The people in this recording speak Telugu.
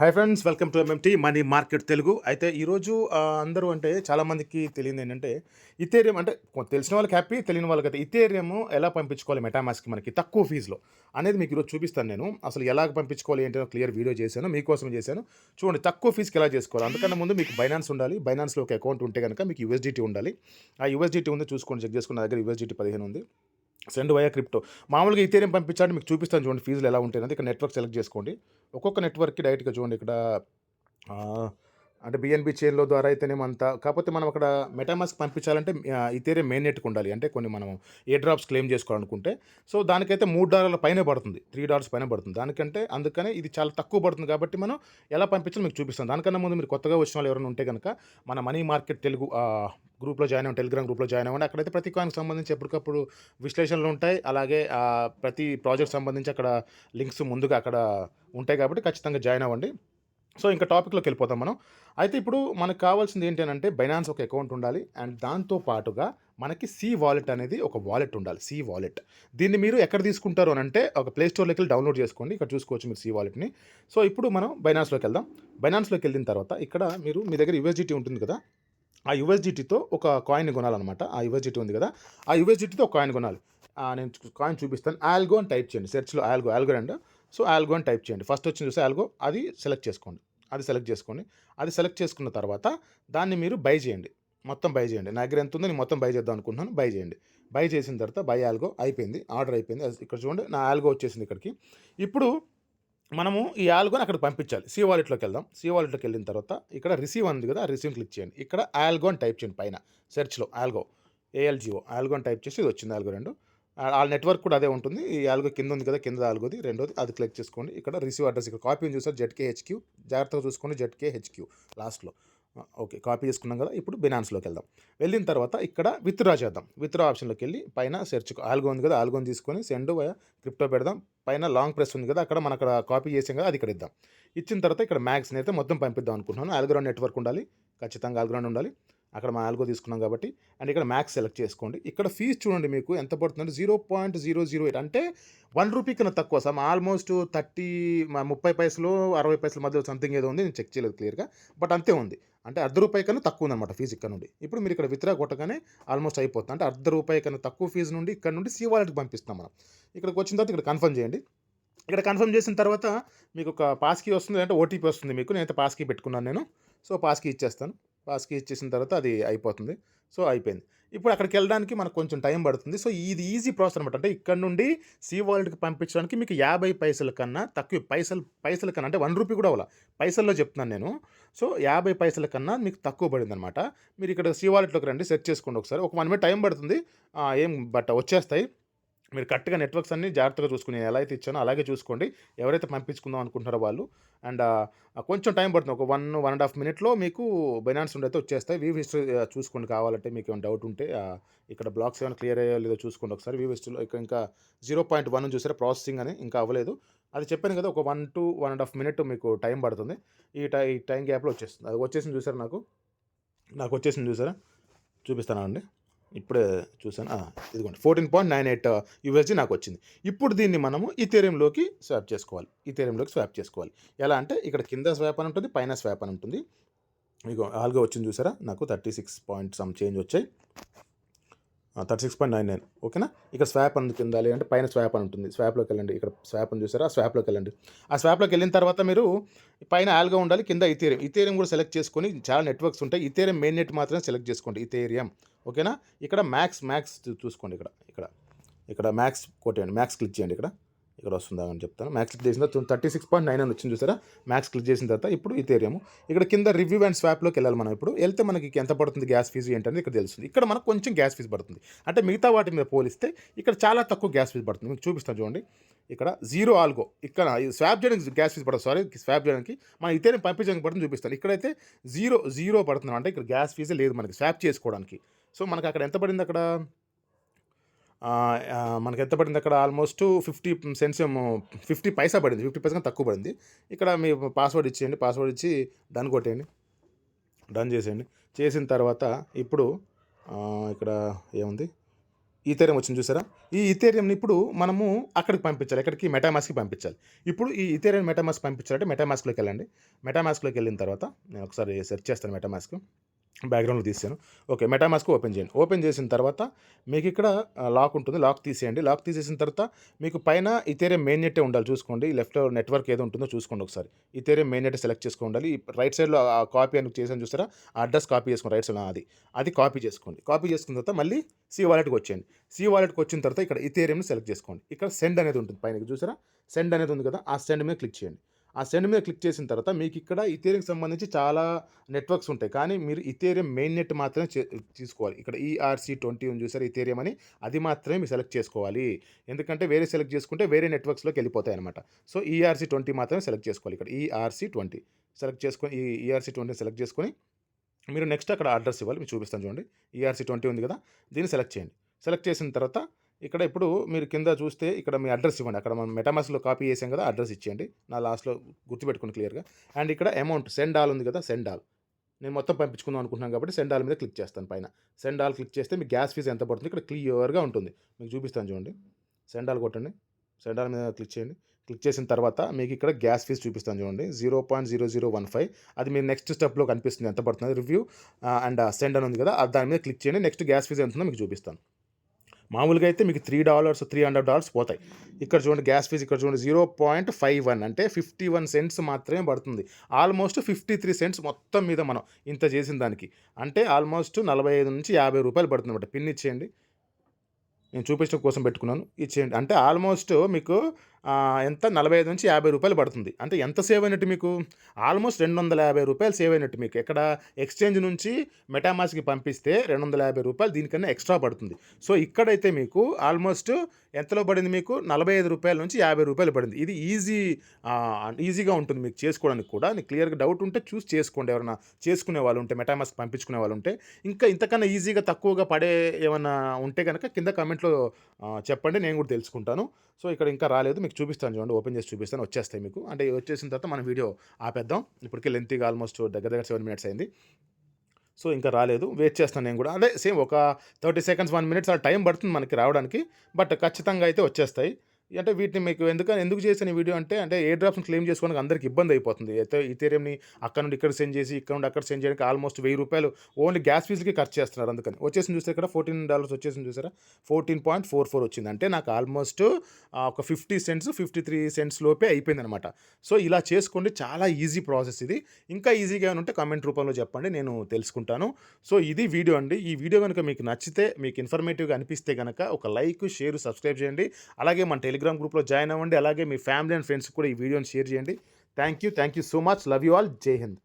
Hi friends, welcome to MMT money market Telugu. అయితే ఈరోజు అందరూ అంటే చాలామందికి తెలియదు ఏంటంటే ఇథేరియం అంటే తెలిసిన వాళ్ళకి హ్యాపీ, తెలియని వాళ్ళకైతే ఇథేరియం ఎలా పంపించుకోవాలి మెటామాస్క్కి మనకి తక్కువ ఫీజులో అనేది మీకు ఈరోజు చూపిస్తాను. నేను అసలు ఎలాగ పంపించుకోవాలి ఏంటో క్లియర్ వీడియో చేశాను, మీకోసం చేశాను. చూడండి తక్కువ ఫీజుకి ఎలా చేసుకోవాలి. అందుకన్నా ముందు మీకు బైనాన్స్ ఉండాలి. బైనాన్స్లో ఒక అకౌంట్ ఉంటే కనుక మీకు యూఎస్డిటీ ఉండాలి. ఆ యూఎస్డిటీ ఉంది చూసుకోండి, చెక్ చేసుకున్న దగ్గర యూఎస్డిటీ 15 ఉంది. Send via crypto. మామూలుగా ఇథేరియం పంపించాలంటే మీకు చూపిస్తాను చూడండి ఫీజులు ఎలా ఉంటాయనేది. ఇక్కడ నెట్వర్క్ సెలెక్ట్ చేసుకోండి. ఒక్కొక్క నెట్వర్క్కి డైరెక్ట్గా చూడండి ఇక్కడ అంటే బిఎన్బి చైన్లో ద్వారా అయితేనేమో అంతా. కాకపోతే మనం అక్కడ మెటామాస్క్ పంపించాలంటే ఇథేరియం మెయిన్ నెట్కి ఉండాలి. అంటే కొన్ని మనం ఏ డ్రాప్స్ క్లెయిమ్ చేసుకోవాలనుకుంటే సో దానికైతే $3 పైనే పడుతుంది, $3 పైన పడుతుంది. అందుకనే ఇది చాలా తక్కువ పడుతుంది. కాబట్టి మనం ఎలా పంపించాలో మీకు చూపిస్తాం. దానికన్నా ముందు మీరు కొత్తగా వచ్చిన వాళ్ళు ఎవరైనా ఉంటే కనుక మన మనీ మార్కెట్ తెలుగు గ్రూప్లో జాయిన్ అవ్వండి, టెలిగ్రామ్ గ్రూప్లో జాయిన్ అవ్వండి. అక్కడైతే ప్రతి కాయిన్కి సంబంధించి ఎప్పటికప్పుడు విశ్లేషణలు ఉంటాయి. అలాగే ప్రతి ప్రాజెక్ట్ సంబంధించి అక్కడ లింక్స్ ముందుగా అక్కడ ఉంటాయి. కాబట్టి ఖచ్చితంగా జాయిన్ అవ్వండి. సో ఇంకా టాపిక్లోకి వెళ్ళిపోతాం మనం. అయితే ఇప్పుడు మనకు కావాల్సింది ఏంటి అంటే బైనాన్స్ ఒక అకౌంట్ ఉండాలి. అండ్ దాంతో పాటుగా మనకి సి వాలెట్ అనేది ఒక వాలెట్ ఉండాలి. సి వాలెట్ దీన్ని మీరు ఎక్కడ తీసుకుంటారు అని అంటే ఒక ప్లే స్టోర్లోకి వెళ్ళి డౌన్లోడ్ చేసుకోండి. ఇక్కడ చూసుకోవచ్చు మీరు సి వాలెట్ని. సో ఇప్పుడు మనం బైనాన్స్లోకి వెళ్దాం. బైనాన్స్లోకి వెళ్ళిన తర్వాత ఇక్కడ మీ దగ్గర యూఎస్డిటీ ఉంటుంది కదా, ఆ యూఎస్డిటీతో ఒక కాయిన్ కొనాలన్నమాట. ఆ యూఎస్డిటీ ఉంది కదా, ఆ యూఎస్డిటీతో ఒక కాయిన్ కొనాలి. నేను కాయిన్ చూపిస్తాను. ఆల్గో అని టైప్ చేయండి సెర్చ్లో. ఆల్గో అండ్ సో ఆల్గో అని టైప్ చేయండి. ఫస్ట్ వచ్చింది చూస్తే ఆల్గో, అది సెలెక్ట్ చేసుకోండి. అది సెలెక్ట్ చేసుకున్న తర్వాత దాన్ని మీరు బై చేయండి. మొత్తం బై చేయండి. నా దగ్గర ఎంత ఉందో నేను మొత్తం బై చేద్దాం అనుకుంటున్నాను. బై చేయండి. బై చేసిన తర్వాత బై ఆల్గో అయిపోయింది, ఆర్డర్ అయిపోయింది. ఇక్కడ చూడండి నా ఆల్గో వచ్చేసింది ఇక్కడికి. ఇప్పుడు మనము ఈ ఆల్గోని అక్కడికి పంపించాలి. సి వాలెట్లోకి వెళ్దాం. సి వాలెట్లోకి వెళ్ళిన తర్వాత ఇక్కడ రిసీవ్ ఉంది కదా, ఆ రిసీవ్ క్లిక్ చేయండి. ఇక్కడ ఆల్గో అని టైప్ చేయండి. పైన సెర్చ్లో ఆల్గో, ఏఎల్జిఓ ఆల్గో అని టైప్ చేసి ఇది వచ్చింది ఆల్గో 2. ఆ నెట్వర్క్ కూడా అదే ఉంటుంది. ఈ ఆల్గో కింద ఉంది కదా, కింద ఆల్గోది రెండోది, అది క్లిక్ చేసుకోండి. ఇక్కడ రిసీవ్ అడ్రస్ ఇక్కడ కాపీ చూసారు, ZKHQ. జాగ్రత్తగా చూసుకోండి, ZKHQ లాస్ట్లో. ఓకే, కాపీ చేసుకున్నాం కదా. ఇప్పుడు బినాన్స్లోకి వెళ్దాం. వెళ్ళిన తర్వాత ఇక్కడ విత్డ్రా చేద్దాం. విత్డ్రా ఆప్షన్లోకి వెళ్ళి పైన సెర్చ్ ఆల్గో ఉంది కదా, ఆల్గోని తీసుకొని సెండ్ వయా క్రిప్టో పెడదాం. పైన లాంగ్ ప్రెస్ ఉంది కదా, అక్కడ మనం అక్కడ కాపీ చేసాం కదా, అది ఇక్కడ ఇద్దాం. ఇచ్చిన తర్వాత ఇక్కడ మ్యాక్స్ని అయితే మొత్తం పంపిద్దాం అనుకుంటున్నాను. ఆల్గ్రౌండ్ నెట్వర్క్ ఉండాలి, ఖచ్చితంగా ఆల్గ్రౌండ్ ఉండాలి. అక్కడ మా ఆల్గో తీసుకున్నాం కాబట్టి. అండ్ ఇక్కడ మ్యాక్స్ సెలెక్ట్ చేసుకోండి. ఇక్కడ ఫీజు చూడండి మీకు ఎంత పడుతుందంటే 0.008 అంటే ₹1 కన్నా తక్కువ. ఆల్మోస్ట్ 30 పైసలు 60 పైసల మధ్య సంథింగ్ ఏదో ఉంది, నేను చెక్ చేయలేదు క్లియర్గా, బట్ అంతే ఉంది. అంటే ₹1 కన్నా తక్కువ ఉందన్నమాట ఫీజు ఇక్కడ నుండి. ఇప్పుడు మీరు ఇక్కడ విత్డ్రా కొట్టగానే ఆల్మోస్ట్ అయిపోతుంది. అంటే ₹1 కన్నా తక్కువ ఫీజు నుండి ఇక్కడ నుండి సి వాలెట్కి పంపిస్తాం మనం. ఇక్కడికి వచ్చిన తర్వాత ఇక్కడ కన్ఫర్మ్ చేయండి. ఇక్కడ కన్ఫర్మ్ చేసిన తర్వాత మీకు ఒక పాస్కీ వస్తుంది, అంటే ఓటీపీ వస్తుంది మీకు. నేనైతే పాస్కీ పెట్టుకున్నాను నేను. సో పాస్కీ ఇచ్చేస్తాను. పాస్కీ ఇచ్చేసిన తర్వాత అది అయిపోతుంది. సో అయిపోయింది. ఇప్పుడు అక్కడికి వెళ్ళడానికి మనకు కొంచెం టైం పడుతుంది. సో ఇది ఈజీ ప్రాసెస్ అనమాట. అంటే ఇక్కడ నుండి సి వాలెట్కి పంపించడానికి మీకు 50 పైసల కన్నా తక్కువ, పైసల కన్నా అంటే ₹1 కూడా అవ్వాలి, పైసల్లో చెప్తున్నాను నేను. సో 50 పైసల కన్నా మీకు తక్కువ పడింది అనమాట. మీరు ఇక్కడ సి వాలెట్లోకి రండి, సెర్చ్ చేసుకోండి ఒకసారి. ఒక 1 మినిట్ టైం పడుతుంది, బట్ వచ్చేస్తాయి. మీరు కరెక్ట్గా నెట్వర్క్స్ అన్నీ జాగ్రత్తగా చూసుకుని, ఎలా అయితే ఇచ్చానో అలాగే చూసుకోండి. ఎవరైతే పంపించుకుందాం అనుకుంటున్నారో వాళ్ళు. అండ్ కొంచెం టైం పడుతుంది, ఒక 1.5 మినిట్లో మీకు బైనాన్స్ నుండి అయితే వచ్చేస్తాయి. వ్యూ హిస్టరీ చూసుకోండి కావాలంటే. మీకు ఏమైనా డౌట్ ఉంటే ఇక్కడ బ్లాక్స్ ఏమైనా క్లియర్ అయ్యో లేదో చూసుకోండి ఒకసారి. వ్యూ హిస్టరీలో ఇంకా 0.1 చూసారా, ప్రాసెసింగ్ అని ఇంకా అవ్వలేదు. అది చెప్పాను కదా, ఒక 1 to 1.5 మినిట్ మీకు టైం పడుతుంది. ఈ టైం గ్యాప్లో వచ్చేస్తుంది. అది వచ్చేసింది చూసారా, నాకు వచ్చేసింది చూసారా, చూపిస్తానండి. ఇప్పుడే చూసాను. ఇదిగోండి 14.98 USD నాకు వచ్చింది. ఇప్పుడు దీన్ని మనము ఇథేరియంలోకి స్వాప్ చేసుకోవాలి. ఎలా అంటే ఇక్కడ కింద స్వాప్ అని ఉంటుంది, పైన స్వాప్ అని ఉంటుంది. మీకు ఆల్గో వచ్చింది చూసారా, నాకు 36 పాయింట్ సమ్ చేంజ్ వచ్చాయి, 36.99. ఓకేనా. ఇక్కడ స్వాప్ అందుకు కిందాలి అంటే పైన స్వాప్ అని ఉంటుంది. స్వాప్లోకి వెళ్ళండి. ఇక్కడ స్వాప్ అని చూసారా, ఆ స్వాప్లోకి వెళ్ళండి. ఆ స్వాప్లోకి వెళ్ళిన తర్వాత మీరు పైన ఆల్గో ఉండాలి, కింద ఇథేరియం కూడా సెలెక్ట్ చేసుకొని. చాలా నెట్వర్క్స్ ఉంటాయి, ఇథేరియం మెయిన్ నెట్ మాత్రమే సెలెక్ట్ చేసుకోండి, ఇథేరియం. ఓకేనా. ఇక్కడ మ్యాక్స్ చూసుకోండి. ఇక్కడ మ్యాక్స్ కొట్టండి, మ్యాక్స్ క్లిక్ చేయండి. ఇక్కడ వస్తుందా అని చెప్తాను. మ్యాక్స్ క్లిక్ చేసిన తర్వాత 36.99 వచ్చింది చూసారా. మ్యాక్స్ క్లిక్ చేసిన తర్వాత ఇప్పుడు ఇథేరియం. ఇక్కడ కింద రివ్యూ అండ్ స్వాప్లోకి వెళ్ళాలి మనం. ఇప్పుడు వెళ్తే మనకి ఎంత పడుతుంది గ్యాస్ ఫీజు ఏంటనేది ఇక్కడ తెలుస్తుంది. ఇక్కడ మనకు కొంచెం గ్యాస్ ఫీజు పడుతుంది, అంటే మిగతా వాటి మీద పోలిస్తే ఇక్కడ చాలా తక్కువ గ్యాస్ ఫీజు పడుతుంది. మీకు చూపిస్తాను చూడండి. ఇక్కడ జీరో ఆల్గో, ఇక్కడ స్వాప్ చేయడానికి గ్యాస్ ఫీజు పడుతుంది. స్వాప్ చేయడానికి మన ఇథేరియం పంపించడానికి పడుతుంది చూపిస్తాను. ఇక్కడైతే జీరో పడుతుంది, అంటే ఇక్కడ గ్యాస్ ఫీజే లేదు మనకి స్వాప్ చేసుకోవడానికి. సో మనకి అక్కడ ఎంత పడింది, మనకి ఎంత పడింది అక్కడ ఆల్మోస్ట్ 50 సెంట్స్ ఏమో, 50 పైసా పడింది. 50 పైసా తక్కువ పడింది. ఇక్కడ మీ పాస్వర్డ్ ఇచ్చేయండి, పాస్వర్డ్ ఇచ్చి డన్ కొట్టేయండి. డన్ చేసేయండి. చేసిన తర్వాత ఇప్పుడు ఇక్కడ ఏముంది, ఈథేరియం వచ్చింది చూసారా? ఈ ఈథేరియంని ఇప్పుడు మనము అక్కడికి పంపించాలి. ఎక్కడికి? మెటామాస్క్‌కి పంపించాలి. ఇప్పుడు ఈ ఈథేరియం మెటామాస్క్ పంపించాలంటే మెటామాస్క్‌లోకెళ్ళండి. మెటామాస్క్‌లోకెళ్ళిన తర్వాత నేను ఒకసారి సెర్చ్ చేస్తాను మెటామాస్క్. బ్యాక్‌గ్రౌండ్‌లో తీసాను. ఓకే. మెటామాస్క్ ఓపెన్ చేయండి. ఓపెన్ చేసిన తర్వాత మీకిక్కడ లాక్ ఉంటుంది. లాక్ తీసేయండి. లాక్ తీసేసిన తర్వాత మీకు పైన ఈథేరియం మెయిన్ నెట్టే ఉండాలి చూసుకోండి. లెఫ్ట్‌లో నెట్వర్క్ ఏదో ఉంటుందో చూసుకోండి ఒకసారి. ఈథేరియం మెయిన్ నెట్ సెలెక్ట్ చేసుకోండి. రైట్ సైడ్‌లో కాపీ అని చేశాను చూసారా? ఆ అడ్రస్ కాపీ చేసుకోండి రైట్ సైడ్‌లో అది. అది కాపీ చేసుకోండి. కాపీ చేసుకున్న తర్వాత మళ్ళీ సి వాలెట్‌కి వచ్చేయండి. సి వాలెట్‌కి వచ్చిన తర్వాత ఇక్కడ ఈథేరియంని సెలెక్ట్ చేసుకోండి. ఇక్కడ సెండ్ అనేది ఉంటుంది పైన చూసారా? సెండ్ అనేది ఉంది కదా! ఆ సెండ్ మీద క్లిక్ చేయండి. ఆ సెండ్ మీద క్లిక్ చేసిన తర్వాత మీకు ఇక్కడ ఈథేరియంకి సంబంధించి చాలా నెట్వర్క్స్ ఉంటాయి. కానీ మీరు ఈథేరియం మెయిన్ నెట్ మాత్రమే తీసుకోవాలి. ఇక్కడ ERC20 ఉంది చూసారా ఈథేరియం అని, అది మాత్రమే మీరు సెలెక్ట్ చేసుకోవాలి. ఎందుకంటే వేరే సెలెక్ట్ చేసుకుంటే వేరే నెట్వర్క్స్‌లోకి వెళ్ళిపోతాయన్నమాట. సో, ERC20 మాత్రమే సెలెక్ట్ చేసుకోవాలి. ఇక్కడ ERC20 సెలెక్ట్ చేసుకొని ఈ ERC20 సెలెక్ట్ చేసుకొని మీరు నెక్స్ట్ అక్కడ అడ్రస్ ఇవ్వాలి. మీకు చూపిస్తాను చూడండి. ERC20 ఉంది కదా! దీన్ని సెలెక్ట్ చేయండి. సెలెక్ట్ చేసిన తర్వాత ఇక్కడ ఇప్పుడు మీరు కింద చూస్తే ఇక్కడ మీ అడ్రస్ ఇవ్వండి. అక్కడ మనం మెటామాస్క్‌లో కాపీ చేసాం కదా! అడ్రస్ ఇచ్చేయండి. నా లాస్ట్‌లో గుర్తుపెట్టుకోండి క్లియర్‌గా. అండ్ ఇక్కడ అమౌంట్ సెండ్ ఆల్ ఉంది కదా! Send all. నేను మొత్తం పంపించుకుందాం అనుకుంటున్నాను కాబట్టి సెండ్ ఆల్ మీద క్లిక్ చేస్తాను పైన. సెండ్ ఆల్ క్లిక్ చేస్తే మీ గ్యాస్ ఫీజ్ ఎంత పడుతుంది ఇక్కడ క్లియర్‌గా ఉంటుంది. మీకు చూపిస్తాను చూడండి. సెండ్ ఆల్ కొట్టండి. సెండ్ ఆల్ మీద క్లిక్ చేయండి. క్లిక్ చేసిన తర్వాత మీకు ఇక్కడ గ్యాస్ ఫీజ్ చూపిస్తాను చూడండి. 0.0015 అది మీరు నెక్స్ట్ స్టెప్‌లో కనిపిస్తుంది ఎంత పడుతుందో రివ్యూ అండ్ సెండ్ అని ఉంది కదా! దాని మీద క్లిక్ చేయండి. నెక్స్ట్ గ్యాస్ ఫీజ్ ఎంత ఉందో మీకు చూపిస్తాను. మామూలుగా అయితే మీకు $3, $300 పోతాయి. ఇక్కడ చూడండి గ్యాస్ ఫీజ్ ఇక్కడ చూడండి 0.51 అంటే 51 సెంట్స్ మాత్రమే పడుతుంది. ఆల్మోస్ట్ 53 సెంట్స్ మొత్తం మీద మనం ఇంత చేసిన దానికి. అంటే ఆల్మోస్ట్ 45-50 పడుతుందన్నమాట. పిన్ ఇచ్చేయండి. నేను చూపించడం కోసం పెట్టుకున్నాను. ఇచ్చేయండి. అంటే ఆల్మోస్ట్ మీకు ఎంత $45-50 పడుతుంది. అంటే ఎంత సేవ్ అయినట్టు మీకు? ఆల్మోస్ట్ $250 సేవ్ అయినట్టు మీకు. ఎక్కడ? ఎక్స్‌చేంజ్ నుంచి మెటామాస్క్‌కి పంపిస్తే $250 దీనికన్నా ఎక్స్‌ట్రా పడుతుంది. సో, ఇక్కడైతే మీకు ఆల్మోస్ట్ ఎంతలో పడింది మీకు? $45-50 పడింది. ఇది ఈజీగా ఉంటుంది మీకు చేసుకోవడానికి కూడా. మీకు క్లియర్‌గా డౌట్ ఉంటే చూసి చేసుకోండి. ఎవరైనా చేసుకునే వాళ్ళు ఉంటే మెటామాస్క్ పంపించుకునే వాళ్ళు ఉంటే. ఇంకా ఇంతకన్నా ఈజీగా తక్కువగా పడే ఏమన్నా ఉంటే గనక కింద కామెంట్‌లో చెప్పండి. నేను కూడా తెలుసుకుంటాను. సో, ఇక్కడ ఇంకా రాలేదు. మీకు చూపిస్తాను చూడండి. ఓపెన్ చేసి చూపిస్తాను. వచ్చేస్తాయి మీకు. అంటే వచ్చేసిన తర్వాత మనం వీడియో ఆపేద్దాం. ఇప్పటికే లెంతీగా ఆల్మోస్ట్ దగ్గర దగ్గర 7 మినిట్స్ అయింది. సో, ఇంకా రాలేదు. వెయిట్ చేస్తాను నేను కూడా. అదే సేమ్ ఒక 30 సెకండ్స్, 1 మినిట్స్ అలా టైం పడుతుంది మనకి రావడానికి. బట్ ఖచ్చితంగా అయితే వచ్చేస్తాయి. అంటే వీటిని మీకు ఎందుకు చేశాను ఈ వీడియో అంటే ఎయిర్ డ్రాప్స్‌ని క్లెయిమ్ చేసుకోవడానికి అందరికి ఇబ్బంది అయిపోతుంది. అయితే ఈథేరియంని అక్కడ నుండి ఇక్కడ సెండ్ చేసి, ఇక్కడ నుండి అక్కడ సెండ్ చేయడానికి ఆల్మోస్ట్ ₹1000 ఓన్లీ గ్యాస్ ఫీజ్‌కి ఖర్చు చేస్తున్నారు అందుకని. వచ్చేసింది చూసారా ఇక్కడ $14 వచ్చేసింది చూసారా? 14.44 వచ్చింది. అంటే నాకు ఆల్మోస్ట్ ఒక 50 సెంట్స్, 53 సెంట్స్ లోపే అయిపోయిందనమాట. సో, ఇలా చేసుకోండి. చాలా ఈజీ ప్రాసెస్ ఇది. ఇంకా ఈజీగా ఏమైనా ఉంటే కామెంట్ రూపంలో చెప్పండి. నేను తెలుసుకుంటాను. సో, ఇది వీడియో అండి. ఈ వీడియో గనుక మీకు నచ్చితే, మీకు ఇన్ఫర్మేటివ్‌గా అనిపిస్తే గనక ఒక లైక్, షేర్, సబ్స్క్రైబ్ చేయండి. అలాగే మన టెలిగ్రామ్ గ్రూప్‌లో జాయిన్ అవ్వండి. అలాగే మీ ఫ్యామిలీ అండ్ ఫ్రెండ్స్‌కి కూడా ఈ వీడియోని షేర్ చేయండి. Thank you so much. Love you all. జై హింద్.